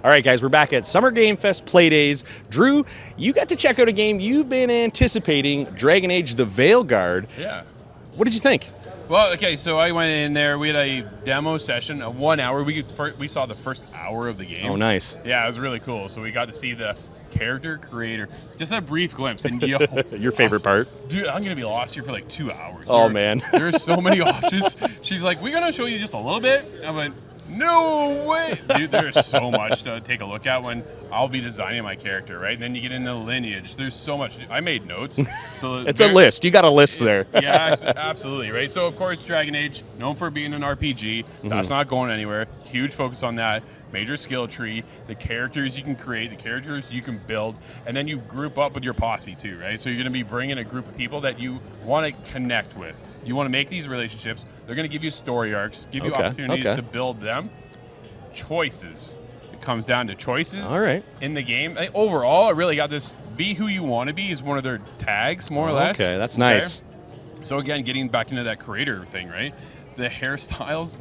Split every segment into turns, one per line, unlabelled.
All right, guys, we're back at Summer Game Fest Play Days. Drew, you got to check out a game you've been anticipating, Dragon Age The Veilguard.
Yeah.
What did you think?
Well, okay, so I went in there. We had a demo session, a 1 hour. We saw the first hour of the game.
Oh, nice.
Yeah, it was really cool. So we got to see the character creator, just a brief glimpse. And yo,
your favorite part?
Dude, I'm gonna be lost here for like 2 hours.
Oh, man.
There's so many options. She's like, we're gonna show you just a little bit. I went, no way. Dude, there's so much to take a look at when I'll be designing my character, right? And then you get into lineage. There's so much. I made notes. So
it's a list. You got a list there.
Yeah, absolutely, right? So, of course, Dragon Age, known for being an RPG. That's not going anywhere. Huge focus on that. Major skill tree, the characters you can create, the characters you can build, and then you group up with your posse too, right? So you're going to be bringing a group of people that you want to connect with. You want to make these relationships. They're going to give you story arcs, give you opportunities to build them. Choices. It comes down to choices in the game. Overall, I really got this, be who you want to be is one of their tags, more or less.
Okay, that's nice.
So again, getting back into that creator thing, right? The hairstyles,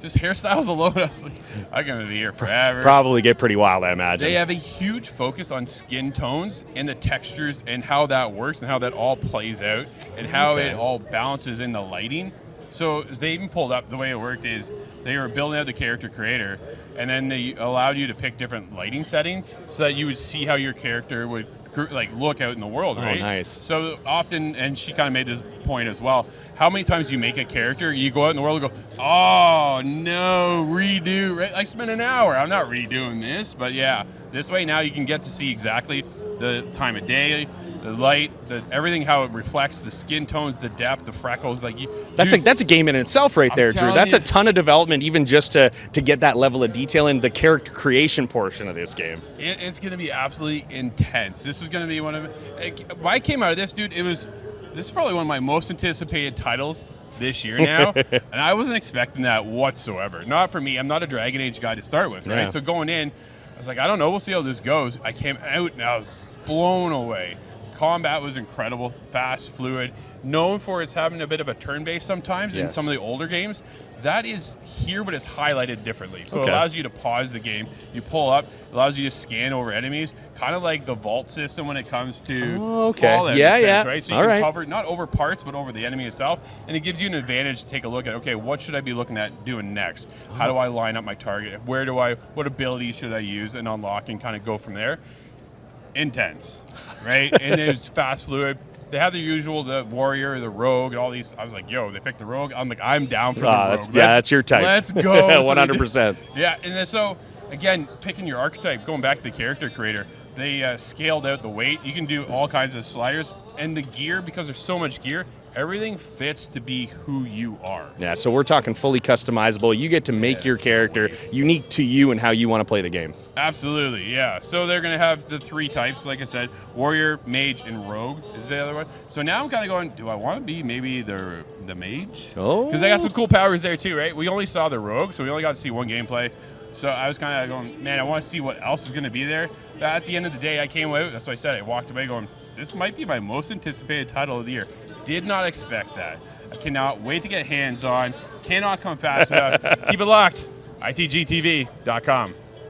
just hairstyles alone, I was like, I'm going to be here forever.
Probably get pretty wild, I imagine.
They have a huge focus on skin tones and the textures and how that works and how that all plays out and how it all balances in the lighting. So they even pulled up, the way it worked is they were building out the character creator, and then they allowed you to pick different lighting settings so that you would see how your character would look out in the world, right?
Oh, nice.
So often, and she kind of made this point as well, how many times you make a character, you go out in the world and go, oh, no, redo, right? I spent an hour. I'm not redoing this, but yeah, this way now you can get to see exactly the time of day, the light, everything, how it reflects, the skin tones, the depth, the freckles. That's
a game in itself right there, Drew. That's a ton of development, even just to get that level of detail in the character creation portion of this game.
It's going to be absolutely intense. This is going to be one of when I came out of this, dude, this is probably one of my most anticipated titles this year now, and I wasn't expecting that whatsoever. Not for me. I'm not a Dragon Age guy to start with, right? So going in, I was like, I don't know. We'll see how this goes. I came out and I was blown away. Combat was incredible, fast, fluid, known for its having a bit of a turn-based sometimes in some of the older games. That is here, but it's highlighted differently. So it allows you to pause the game. You pull up, it allows you to scan over enemies, kind of like the vault system when it comes to Fallout, right? So you can cover, not over parts, but over the enemy itself, and it gives you an advantage to take a look at, okay, what should I be looking at doing next? How do I line up my target? What abilities should I use and unlock and kind of go from there? Intense, right? And it was fast, fluid. They have the usual, the warrior, the rogue, and all these. I was like, yo, they picked the rogue. I'm like, I'm down for the rogue.
That's your type.
Let's go.
100%.
Yeah, and then so, again, picking your archetype, going back to the character creator, they scaled out the weight. You can do all kinds of sliders. And the gear, because there's so much gear, everything fits to be who you are.
Yeah, so we're talking fully customizable. You get to make your character unique to you and how you want to play the game.
Absolutely, yeah. So they're going to have the three types, like I said, warrior, mage, and rogue is the other one. So now I'm kind of going, do I want to be maybe the mage?
Oh.
Because they got some cool powers there too, right? We only saw the rogue, so we only got to see one gameplay. So I was kind of going, man, I want to see what else is going to be there. But at the end of the day, I came out, that's what I said, I walked away going, this might be my most anticipated title of the year. Did not expect that. I cannot wait to get hands on. Cannot come fast enough. Keep it locked. ITGTV.com.